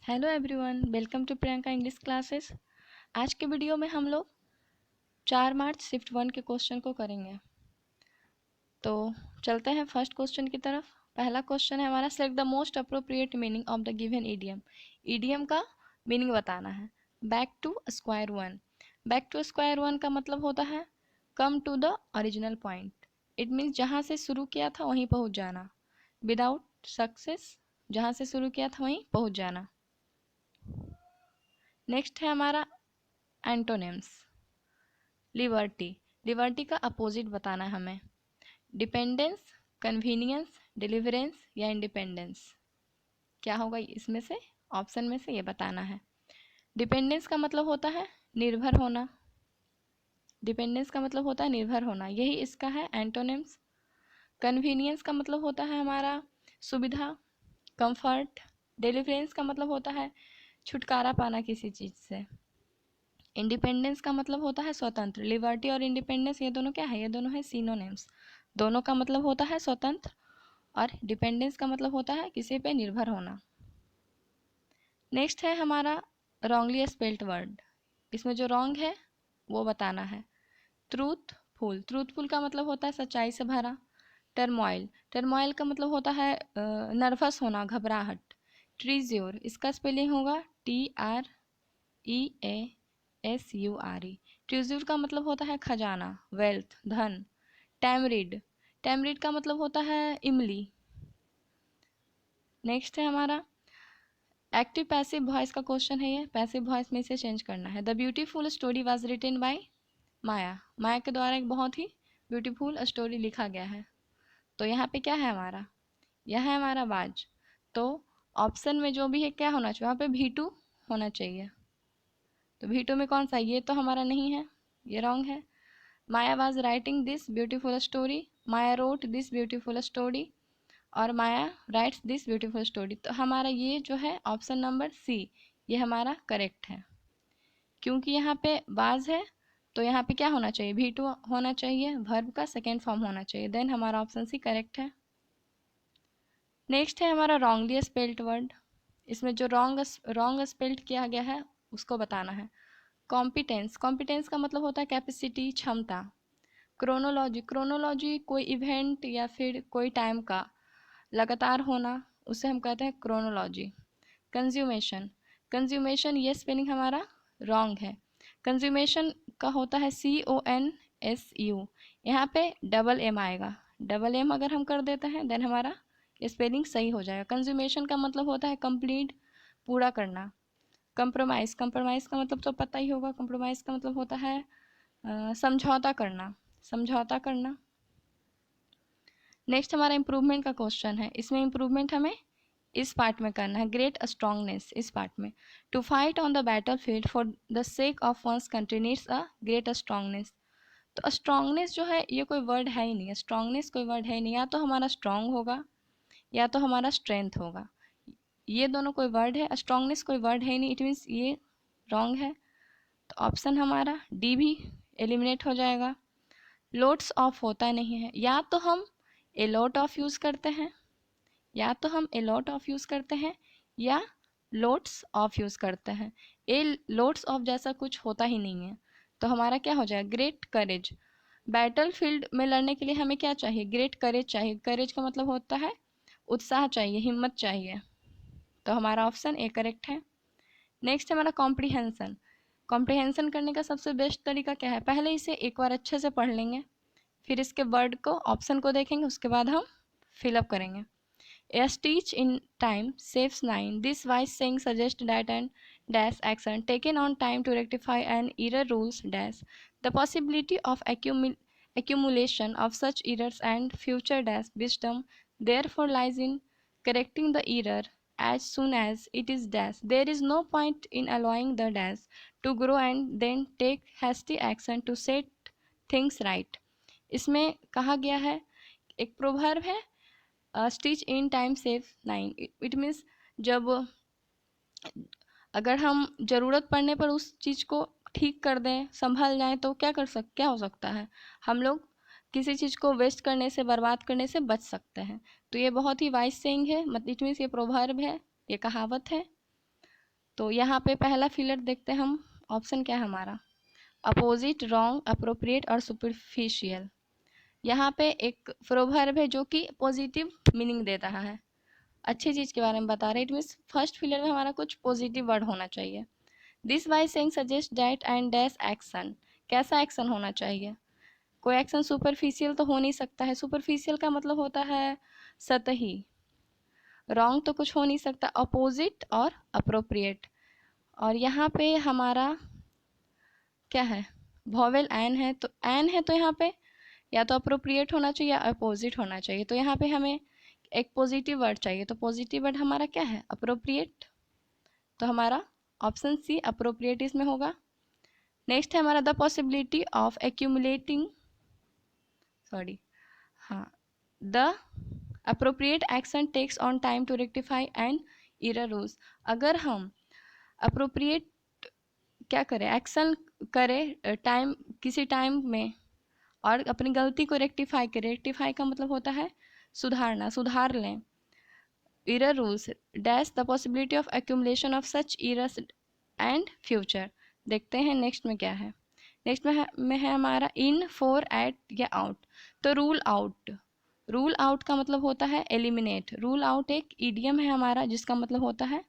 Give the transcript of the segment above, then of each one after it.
Hello everyone, welcome to Priyanka English classes. आज के video में हम लोग 4 मार्च शिफ्ट 1 के क्वेश्चन को करेंगे। तो चलते हैं फर्स्ट क्वेश्चन की तरफ। पहला क्वेश्चन है हमारा, select the most appropriate meaning of the given idiom. Idiom का मीनिंग बताना है। Back to square one. Back to square one का मतलब होता है come to the original point. It means जहाँ से शुरू किया था वहीं पहुँच जाना। विदाउट सक्सेस, जहाँ से शुरू किया था वहीं पहुँच जाना। नेक्स्ट है हमारा एंटोनिम्स। लिबर्टी। लिबर्टी का अपोजिट बताना है हमें। डिपेंडेंस, कन्वीनियंस, डिलीवरेंस या इंडिपेंडेंस, क्या होगा इसमें से, ऑप्शन में से ये बताना है। डिपेंडेंस का मतलब होता है निर्भर होना। डिपेंडेंस का मतलब होता है निर्भर होना, यही इसका है एंटोनिम्स। कन्वीनियंस का मतलब होता है हमारा सुविधा, कंफर्ट। डिलीवरेंस का मतलब होता है छुटकारा पाना किसी चीज़ से। इंडिपेंडेंस का मतलब होता है स्वतंत्र। लिबर्टी और इंडिपेंडेंस ये दोनों क्या है, ये दोनों है सिनोनिम्स। दोनों का मतलब होता है स्वतंत्र और डिपेंडेंस का मतलब होता है किसी पे निर्भर होना। नेक्स्ट है हमारा रॉन्गली स्पेल्ड वर्ड। इसमें जो रॉन्ग है वो बताना है। ट्रूथफुल। ट्रूथफुल का मतलब होता है सच्चाई से भरा। टर्मोइल। टर्मोइल का मतलब होता है नर्वस होना, घबराहट। ट्रीज्योर, इसका स्पेलिंग होगा TREASURE। ट्रेजर का मतलब होता है खजाना, वेल्थ, धन। टैमरिड। टैमरिड का मतलब होता है इमली। नेक्स्ट है हमारा एक्टिव पैसिव वॉइस का क्वेश्चन है। ये पैसिव वॉइस में इसे चेंज करना है। The beautiful story was written by Maya. Maya के द्वारा एक बहुत ही ब्यूटीफुल स्टोरी लिखा गया है। तो यहाँ पे क्या है हमारा, यह है हमारा वाज। तो ऑप्शन में जो भी है क्या होना चाहिए, वहाँ पे V2 होना चाहिए। तो V2 में कौन सा, ये तो हमारा नहीं है, ये रॉन्ग है। Maya was writing this beautiful story. Maya wrote this beautiful story और Maya writes this beautiful story. तो हमारा ये जो है ऑप्शन नंबर C, ये हमारा करेक्ट है। क्योंकि यहाँ पे वाज है तो यहाँ पे क्या होना चाहिए, V2 होना चाहिए, वर्ब का सेकेंड फॉर्म होना चाहिए। देन हमारा ऑप्शन C करेक्ट है। नेक्स्ट है हमारा रॉन्गली स्पेल्ड वर्ड। इसमें जो रॉन्ग स्पेल्ड किया गया है उसको बताना है। कॉम्पिटेंस। कॉम्पिटेंस का मतलब होता है कैपेसिटी, क्षमता। क्रोनोलॉजी। क्रोनोलॉजी कोई इवेंट या फिर कोई टाइम का लगातार होना, उसे हम कहते हैं क्रोनोलॉजी। कंज्यूमेशन। कंज्यूमेशन ये स्पेलिंग हमारा रॉन्ग है। कंज्यूमेशन का होता है CONSU। यहाँ पे डबल एम आएगा। डबल एम अगर हम कर देते हैं देन हमारा स्पेलिंग सही हो जाएगा। कंज्यूमेशन का मतलब होता है कंप्लीट, पूरा करना। कंप्रोमाइज़। कंप्रोमाइज़ का मतलब तो पता ही होगा, कंप्रोमाइज़ का मतलब होता है समझौता करना, समझौता करना। नेक्स्ट हमारा इम्प्रूवमेंट का क्वेश्चन है। इसमें इम्प्रूवमेंट हमें इस पार्ट में करना है, ग्रेट स्ट्रांगनेस, इस पार्ट में। To fight on the battle field for the sake of one's country needs a great strongness. तो स्ट्रांगनेस जो है ये कोई वर्ड है ही नहीं है, स्ट्रांगनेस कोई वर्ड है ही नहीं। या तो हमारा स्ट्रांग होगा या तो हमारा स्ट्रेंथ होगा, ये दोनों कोई वर्ड है। स्ट्रांगनेस कोई वर्ड है ही नहीं, इट मीन्स ये रॉन्ग है। तो ऑप्शन हमारा D भी एलिमिनेट हो जाएगा। लोड्स ऑफ होता नहीं है, या तो हम ए लॉट ऑफ यूज़ करते हैं, या तो हम ए लॉट ऑफ यूज़ करते हैं या लोट्स ऑफ यूज़ करते हैं। ए लोट्स ऑफ जैसा कुछ होता ही नहीं है। तो हमारा क्या हो जाएगा, ग्रेट करेज। बैटल फील्ड में लड़ने के लिए हमें क्या चाहिए, ग्रेट करेज चाहिए। करेज का मतलब होता है उत्साह चाहिए, हिम्मत चाहिए। तो हमारा ऑप्शन ए करेक्ट है। नेक्स्ट हमारा कॉम्प्रीहेंसन। कॉम्प्रीहेंसन करने का सबसे बेस्ट तरीका क्या है, पहले इसे एक बार अच्छे से पढ़ लेंगे, फिर इसके वर्ड को, ऑप्शन को देखेंगे, उसके बाद हम फिलअप करेंगे। A stitch in time saves nine. This wise saying suggests that an dash action taken on time to rectify an error rules dash. The possibility of accumulation of such errors and future dash wisdom therefore lies in correcting the error as soon as it is dash. There is no point in allowing the dash to grow and then take hasty action to set things right. इसमें कहा गया है, एक proverb है, stitch in time save nine. It means जब अगर हम ज़रूरत पड़ने पर उस चीज़ को ठीक कर दें, संभल जाएं, तो क्या हो सकता है, हम लोग किसी चीज़ को वेस्ट करने से, बर्बाद करने से बच सकते हैं। तो ये बहुत ही वाइज सेइंग है, इट मीन्स ये प्रोवर्ब है, ये कहावत है। तो यहाँ पे पहला फिलर देखते हैं हम, ऑप्शन क्या है हमारा, अपोजिट, रॉन्ग, अप्रोप्रिएट और सुपरफिशियल। यहाँ पे एक प्रोवर्ब है जो कि पॉजिटिव मीनिंग दे रहा है, अच्छी चीज़ के बारे में बता रहे हैं। इट मीन्स फर्स्ट फिलर में हमारा कुछ पॉजिटिव वर्ड होना चाहिए। This by saying suggest that and dash action, कैसा एक्शन होना चाहिए, कोई एक्शन सुपरफिशियल तो हो नहीं सकता है, सुपरफिशियल का मतलब होता है सतही, रॉन्ग तो कुछ हो नहीं सकता, अपोजिट और अप्रोप्रिएट। और यहाँ पे हमारा क्या है, वॉवेल एन है तो यहाँ पे या तो अप्रोप्रिएट होना चाहिए या अपोजिट होना चाहिए। तो यहाँ पे हमें एक पॉजिटिव वर्ड चाहिए, तो पॉजिटिव वर्ड हमारा क्या है, अप्रोप्रिएट। तो हमारा ऑप्शन सी अप्रोप्रिएट इसमें होगा। नेक्स्ट है हमारा the possibility of accumulating, sorry, हाँ, the appropriate action takes on time to rectify and error rules. अगर हम अप्रोप्रिएट क्या करें, एक्शन करें टाइम, किसी टाइम में, और अपनी गलती को रेक्टिफाई करें, रेक्टिफाई का मतलब होता है सुधारना, सुधार लें। Error rules dash the possibility of accumulation of such errors and future. देखते हैं नेक्स्ट में क्या है। नेक्स्ट में है हमारा इन, फॉर, एट या आउट। तो रूल आउट, रूल आउट का मतलब होता है एलिमिनेट। रूल आउट एक इडियम है हमारा जिसका मतलब होता है,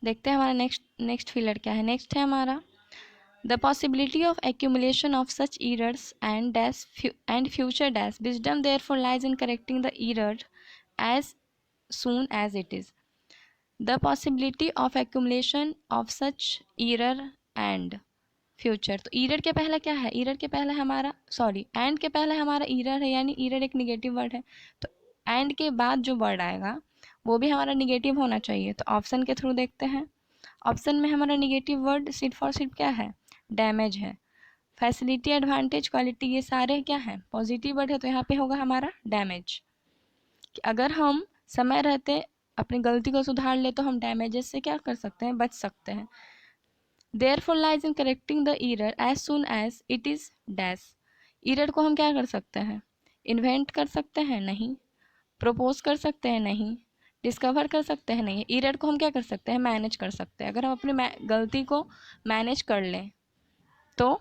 देखते हैं हमारा नेक्स्ट फिलर क्या है। नेक्स्ट है हमारा the possibility of accumulation of such errors and future dash wisdom therefore lies in correcting the error as soon as it is। the possibility of accumulation of such error and future, तो error के पहले क्या है, error के पहले हमारा, sorry, and के पहले हमारा ईरर है, यानी ईरर एक निगेटिव वर्ड है, तो एंड के बाद जो वर्ड आएगा वो भी हमारा निगेटिव होना चाहिए। तो ऑप्शन के थ्रू देखते हैं। ऑप्शन में हमारा निगेटिव वर्ड सिर्फ और सिर्फ क्या है, डैमेज है। फैसिलिटी, एडवांटेज, क्वालिटी, ये सारे क्या हैं, पॉजिटिव वर्ड है, तो यहाँ पे होगा हमारा डैमेज। कि अगर हम समय रहते अपनी गलती को सुधार ले तो हम डैमेजेस से क्या कर सकते हैं, बच सकते हैं। Therefore lies in correcting the error as soon as it is dash। error को हम क्या कर सकते हैं, इन्वेंट कर सकते हैं, नहीं। प्रपोज कर सकते हैं, नहीं। डिस्कवर कर सकते हैं, नहीं। error को हम क्या कर सकते हैं, मैनेज कर सकते हैं। अगर हम अपनी गलती को मैनेज कर लें तो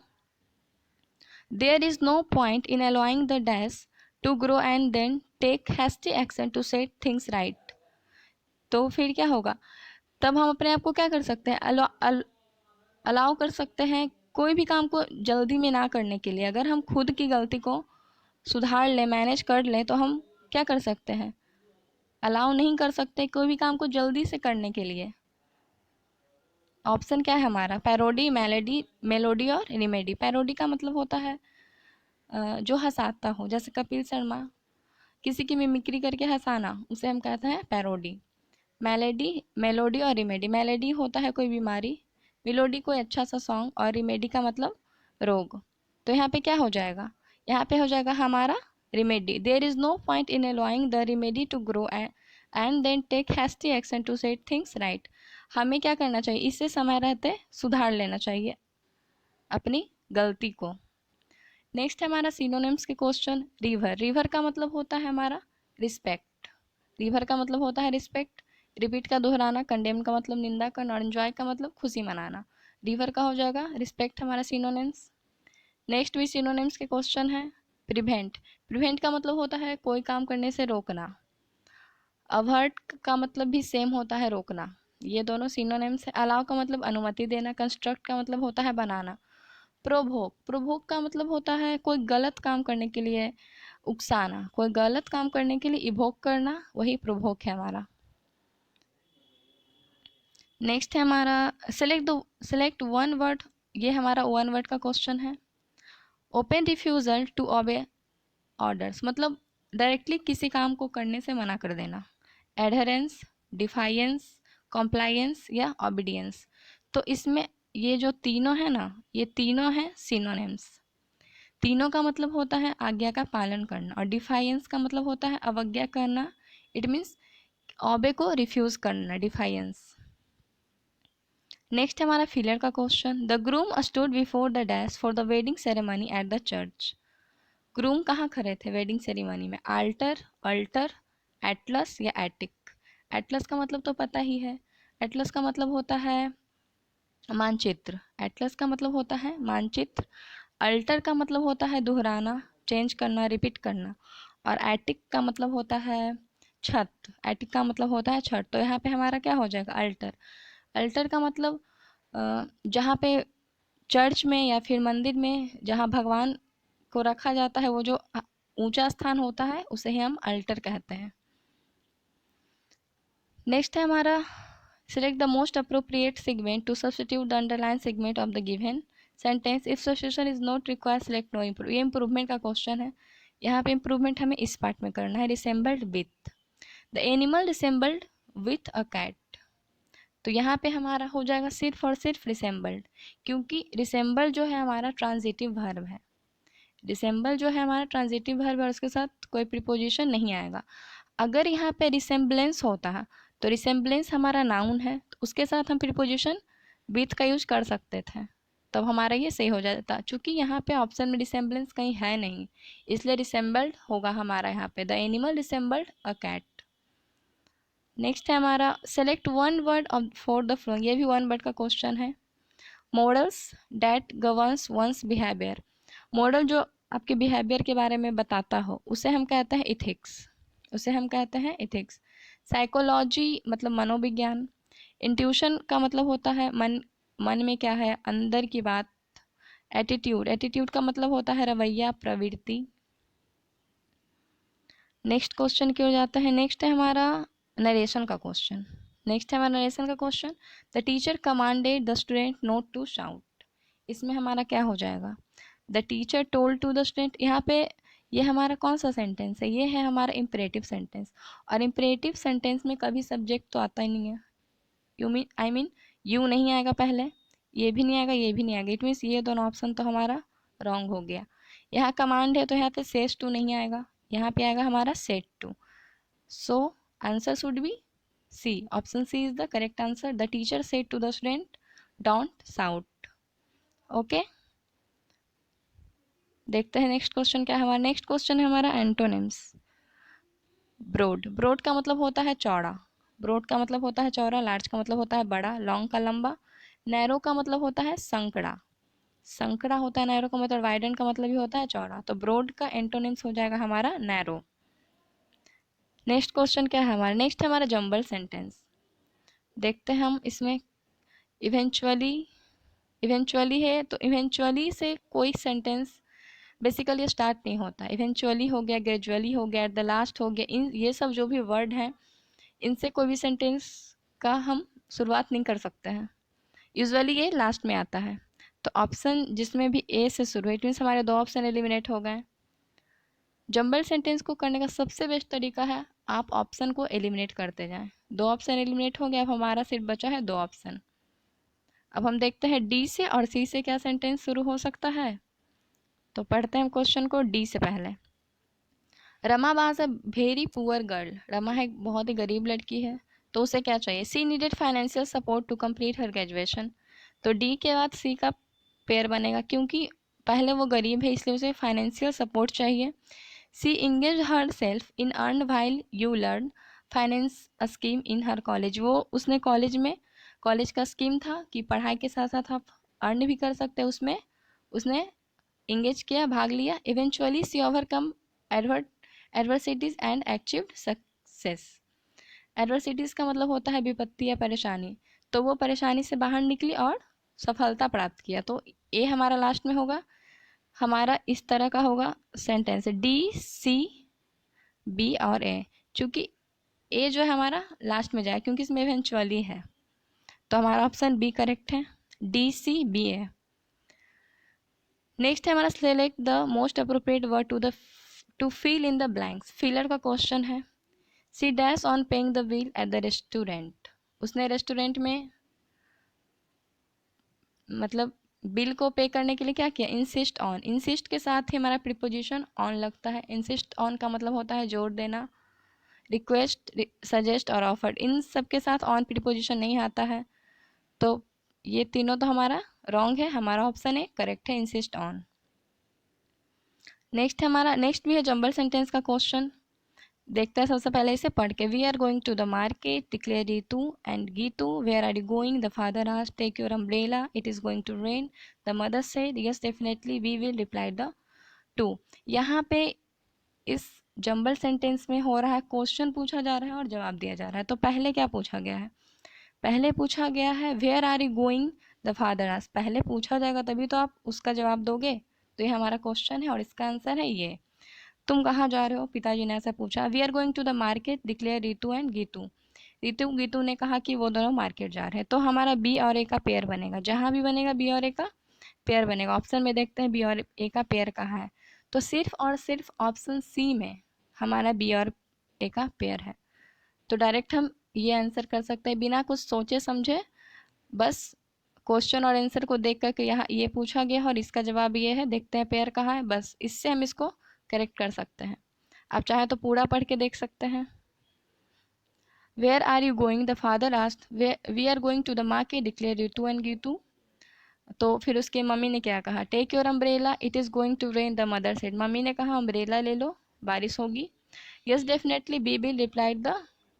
there is no point in allowing the dash to grow and then take hasty action to set things right। तो फिर क्या होगा, तब हम अपने आप को क्या कर सकते हैं, अलाउ कर सकते हैं कोई भी काम को जल्दी में ना करने के लिए। अगर हम खुद की गलती को सुधार लें, मैनेज कर लें, तो हम क्या कर सकते हैं, अलाउ नहीं कर सकते कोई भी काम को जल्दी से करने के लिए। ऑप्शन क्या है हमारा, पैरोडी, मेलोडी और रिमेडी। पैरोडी का मतलब होता है जो हंसाता हो, जैसे कपिल शर्मा, किसी की मिमिक्री करके हंसाना, उसे हम कहते हैं पैरोडी। मेलोडी और रिमेडी, मेलेडी होता है कोई बीमारी, मेलोडी कोई अच्छा सा सॉन्ग, और रिमेडी का मतलब रोग। तो यहाँ पे क्या हो जाएगा, यहाँ पे हो जाएगा हमारा remedy. There is no point in allowing the remedy to grow and then take hasty action to set things right. हमें क्या करना चाहिए, इससे समय रहते सुधार लेना चाहिए अपनी गलती को। नेक्स्ट है हमारा सिनोनिम्स के क्वेश्चन। रिवर, रिवर का मतलब होता है हमारा रिस्पेक्ट, रिवर का मतलब होता है रिस्पेक्ट। रिपीट का दोहराना, कंडेम का मतलब निंदा करना, और एंजॉय का मतलब खुशी मनाना। रिवर का हो जाएगा रिस्पेक्ट हमारा सिनोनिम्स। नेक्स्ट भी सिनोनिम्स के क्वेश्चन है। प्रिवेंट, प्रिवेंट का मतलब होता है कोई काम करने से रोकना। अवर्ट का मतलब भी सेम होता है रोकना, ये दोनों सिनोनिम्स है। अलाउ का मतलब अनुमति देना। कंस्ट्रक्ट का मतलब होता है बनाना। प्रोभोक, प्रोभोक का मतलब होता है कोई गलत काम करने के लिए उकसाना, कोई गलत काम करने के लिए इवोक करना, वही प्रोभोक है हमारा। नेक्स्ट है हमारा सेलेक्ट वन वर्ड, ये हमारा वन वर्ड का क्वेश्चन है। Open refusal to obey orders, मतलब डायरेक्टली किसी काम को करने से मना कर देना। एडहरेंस, डिफाइंस, कॉम्प्लायंस या ओबीडियंस। तो इसमें ये जो तीनों है ना, ये तीनों हैं सिनोनिम्स। तीनों का मतलब होता है आज्ञा का पालन करना, और डिफाइंस का मतलब होता है अवज्ञा करना। इट मीन्स ओबे को रिफ्यूज करना, डिफाइंस। नेक्स्ट हमारा फिलर का question. The groom stood before the dash for the wedding ceremony at the church. Groom कहाँ खड़े थे वेडिंग सेरेमनी में, अल्टर, एटलस या एटिक। एटलस का मतलब तो पता ही है, एटलस का मतलब होता है मानचित्र, एटलस का मतलब होता है मानचित्र। अल्टर का मतलब होता है दोहराना, चेंज करना, रिपीट करना। और एटिक का मतलब होता है छत, एटिक का मतलब होता है छत। तो यहाँ पे हमारा क्या हो जाएगा, अल्टर। अल्टर का मतलब जहाँ पे चर्च में या फिर मंदिर में जहाँ भगवान को रखा जाता है, वो जो ऊंचा स्थान होता है उसे ही हम अल्टर कहते हैं। नेक्स्ट है हमारा select the most appropriate segment to substitute the underlined segment of the given sentence. if substitution is not required select no improve। ये इम्प्रूवमेंट का क्वेश्चन है। यहाँ पे इम्प्रूवमेंट हमें इस पार्ट में करना है, resembled with, the animal resembled with a cat. तो यहाँ पे हमारा हो जाएगा सिर्फ और सिर्फ रिसेंबल्ड, क्योंकि रिसेंबल जो है हमारा ट्रांजिटिव वर्ब है। रिसेंबल जो है हमारा ट्रांजिटिव वर्ब है और उसके साथ कोई प्रीपोजिशन नहीं आएगा। अगर यहाँ पे रिसेम्बलेंस होता है तो रिसेम्बलेंस हमारा नाउन है, तो उसके साथ हम प्रीपोजिशन विथ का यूज कर सकते थे, तब हमारा ये सही हो जाता। चूँकि यहाँ पे ऑप्शन में रिसेम्बलेंस कहीं है नहीं, इसलिए रिसेम्बल्ड होगा हमारा यहाँ पे, the animal resembled a cat. Next है हमारा select one word for the following. ये भी वन वर्ड का क्वेश्चन है। Models that governs one's behaviour. Model जो आपके बिहेवियर के बारे में बताता हो उसे हम कहते हैं इथिक्स, उसे हम कहते हैं इथिक्स। साइकोलॉजी मतलब मनोविज्ञान। इंट्यूशन का मतलब होता है मन, मन में क्या है, अंदर की बात। एटीट्यूड, एटीट्यूड का मतलब होता है रवैया, प्रवृत्ति। नेक्स्ट क्वेश्चन क्यों जाता है, नेक्स्ट है हमारा नरेशन का क्वेश्चन। नेक्स्ट है हमारा नरेशन का question, the teacher commanded the student not to shout. इसमें हमारा क्या हो जाएगा, the teacher told to the student. यहाँ पे ये हमारा कौन सा सेंटेंस है, ये है हमारा इम्परेटिव सेंटेंस। और इम्परेटिव सेंटेंस में कभी सब्जेक्ट तो आता ही नहीं है। You mean I mean you नहीं आएगा पहले, ये भी नहीं आएगा, ये भी नहीं आएगा। इट मीन्स ये दोनों ऑप्शन तो हमारा रॉन्ग हो गया। यहाँ कमांड है तो यहाँ पे सेज टू नहीं आएगा, यहाँ पे आएगा हमारा set two. So answer should be C, option C is the correct answer. The teacher said to the student don't shout. Okay, देखते हैं नेक्स्ट क्वेश्चन क्या है हमारा। नेक्स्ट क्वेश्चन है हमारा एंटोनिम्स। ब्रॉड, ब्रॉड का मतलब होता है चौड़ा, ब्रॉड का मतलब होता है चौड़ा। लार्ज का मतलब होता है बड़ा, लॉन्ग का लंबा। नैरो का मतलब होता है संकड़ा, संकड़ा होता है नैरो का मतलब। वाइडन का मतलब भी होता है चौड़ा। तो ब्रॉड का एंटोनिम्स हो जाएगा हमारा नैरो। नेक्स्ट क्वेश्चन क्या है हमारा, नेक्स्ट है हमारा जंबल सेंटेंस। देखते हैं हम इसमें इवेंचुअली, इवेंचुअली है तो इवेंचुअली से कोई सेंटेंस बेसिकली स्टार्ट नहीं होता। इवेंचुअली हो गया, ग्रेजुअली हो गया, एट द लास्ट हो गया, इन ये सब जो भी वर्ड हैं इनसे कोई भी सेंटेंस का हम शुरुआत नहीं कर सकते हैं। यूजुअली ये लास्ट में आता है। तो ऑप्शन जिसमें भी ए से शुरू है, इट मीन्स हमारे दो ऑप्शन एलिमिनेट हो गए। जंबल सेंटेंस को करने का सबसे बेस्ट तरीका है आप ऑप्शन को एलिमिनेट करते जाएं। दो ऑप्शन एलिमिनेट हो गया, अब हमारा सिर्फ बचा है दो ऑप्शन। अब हम देखते हैं डी से और सी से क्या सेंटेंस शुरू हो सकता है। तो पढ़ते हैं हम क्वेश्चन को डी से पहले। Rama was a very poor girl. Rama एक बहुत ही गरीब लड़की है, तो उसे क्या चाहिए, she needed financial support to complete her graduation. तो डी के बाद सी का पेयर बनेगा, क्योंकि पहले वो गरीब है इसलिए उसे फाइनेंशियल सपोर्ट चाहिए। She engage herself in earn while you learn finance scheme in her college. वो उसने कॉलेज में, कॉलेज का स्कीम था कि पढ़ाई के साथ साथ आप अर्न भी कर सकते हैं, उसमें उसने इंगेज किया, भाग लिया। Eventually she overcome adversities and achieved success. Adversities का मतलब होता है विपत्ति या परेशानी, तो वो परेशानी से बाहर निकली और सफलता प्राप्त किया। तो ये हमारा लास्ट में होगा, हमारा इस तरह का होगा सेंटेंस डी सी बी और ए। चूंकि ए जो है हमारा लास्ट में जाए क्योंकि इसमें इवेंचुअली है, तो हमारा ऑप्शन बी करेक्ट है, D C B A. Next है हमारा select the most appropriate word to fill in the blanks. Filler का क्वेश्चन है। She dash on paying the bill at the restaurant. उसने रेस्टोरेंट में मतलब बिल को पे करने के लिए क्या किया, इंसिस्ट ऑन। इंसिस्ट के साथ ही हमारा प्रीपोजिशन ऑन लगता है। इंसिस्ट ऑन का मतलब होता है जोर देना। रिक्वेस्ट, सजेस्ट और ऑफर्ड, इन सब के साथ ऑन प्रीपोजिशन नहीं आता है। तो ये तीनों तो हमारा रॉन्ग है, हमारा ऑप्शन ए करेक्ट है, इंसिस्ट ऑन। नेक्स्ट हमारा, नेक्स्ट भी है जंबल सेंटेंस का क्वेश्चन। देखते हैं सबसे पहले इसे पढ़ के। We are going to the market, declare Ritu and Geetu. Where are you going? The father asked. Take your umbrella, it is going to rain. The mother said, yes definitely we will, replied the two. यहाँ पे इस jumble sentence में हो रहा है question पूछा जा रहा है और जवाब दिया जा रहा है। तो पहले क्या पूछा गया है? पहले पूछा गया है where are you going? The father asked. पहले पूछा जाएगा तभी तो आप उसका जवाब दोगे। तो ये हमारा क्वेश्चन है और इसका आंसर है ये। तुम कहाँ जा रहे हो? पिताजी ने ऐसा पूछा। We are going to the market, declare Ritu and Geetu. Ritu Geetu ने कहा कि वो दोनों मार्केट जा रहे हैं। तो हमारा बी और ए का पेयर बनेगा। जहाँ भी बनेगा बी और ए का पेयर बनेगा। ऑप्शन में देखते हैं बी और ए का पेयर कहाँ है। तो सिर्फ और सिर्फ ऑप्शन सी में हमारा बी और ए का पेयर है। तो डायरेक्ट हम ये आंसर कर सकते हैं बिना कुछ सोचे समझे। बस क्वेश्चन और आंसर को देख करके यहाँ ये पूछा गया और इसका जवाब ये है, देखते हैं पेयर कहाँ है, बस इससे हम इसको करेक्ट कर सकते हैं। आप चाहे तो पूरा पढ़ के देख सकते हैं। Where are you going? The father asked. We are going to the market, declare Ritu and Geetu. तो फिर उसके मम्मी ने क्या कहा? Take your umbrella, it is going to rain, the mother said. मम्मी ने कहा अम्ब्रेला ले लो, बारिश होगी। Yes definitely we will, replied the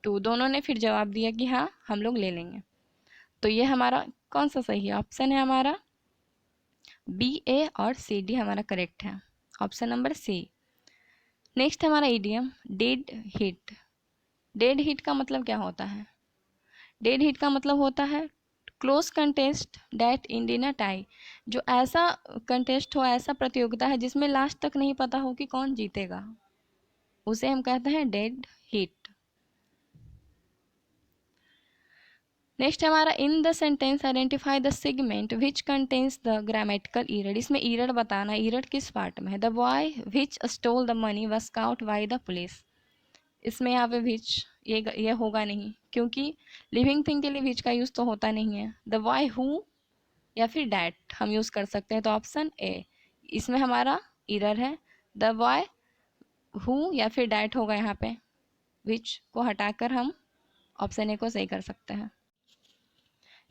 two. दोनों ने फिर जवाब दिया कि हाँ हम लोग ले लेंगे। तो ये हमारा कौन सा सही है? ऑप्शन है हमारा बी, ए और सी, डी हमारा करेक्ट है। Option number C. नेक्स्ट हमारा idiom dead hit. Dead hit का मतलब क्या होता है? डेड हिट का मतलब होता है close contest that in in a tie. जो ऐसा कंटेस्ट हो, ऐसा प्रतियोगिता है जिसमें लास्ट तक नहीं पता हो कि कौन जीतेगा, उसे हम कहते हैं डेड हिट। नेक्स्ट हमारा in the sentence identify the segment which contains the grammatical error. इसमें ईरर बताना, ईरर किस पार्ट में है? The boy which stole the money was cout by the police. इसमें यहाँ पे विच ये होगा नहीं, क्योंकि लिविंग थिंग के लिए विच का यूज़ तो होता नहीं है। द बॉय हु या फिर डैट हम यूज़ कर सकते हैं। तो ऑप्शन ए, इसमें हमारा ईरर है। द बॉय हु या फिर डैट होगा यहाँ पे, विच को हटाकर हम ऑप्शन ए को सही कर सकते हैं।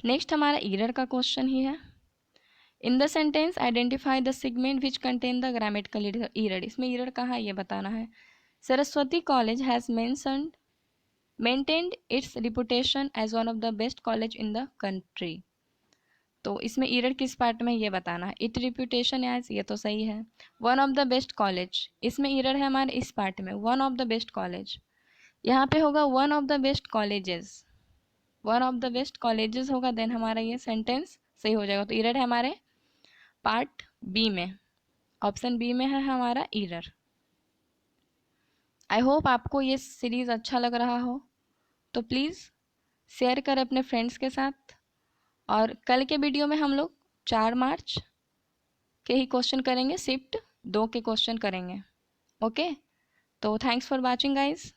नेक्स्ट हमारा ईरर का क्वेश्चन ही है। In the sentence identify the segment which contain the grammatical error. इसमें ईरर कहाँ है ये बताना है। Saraswati college has maintained its reputation as one of the best college in the country। तो इसमें ईरर किस पार्ट में ये बताना है। इट रिप्यूटेशन एज, ये तो सही है। One of the best college, इसमें ईरर है हमारे इस पार्ट में, one of the best college. यहाँ पे होगा one of the best colleges, one of the best colleges होगा, देन हमारा ये सेंटेंस सही हो जाएगा। तो ईरर है हमारे पार्ट बी में, ऑप्शन बी में है हमारा ईरर। आई होप आपको ये सीरीज़ अच्छा लग रहा हो, तो प्लीज़ शेयर करें अपने फ्रेंड्स के साथ। और कल के वीडियो में हम लोग 4 मार्च के ही क्वेश्चन करेंगे, शिफ्ट 2 के क्वेश्चन करेंगे। ओके, तो थैंक्स फॉर वॉचिंग गाइज।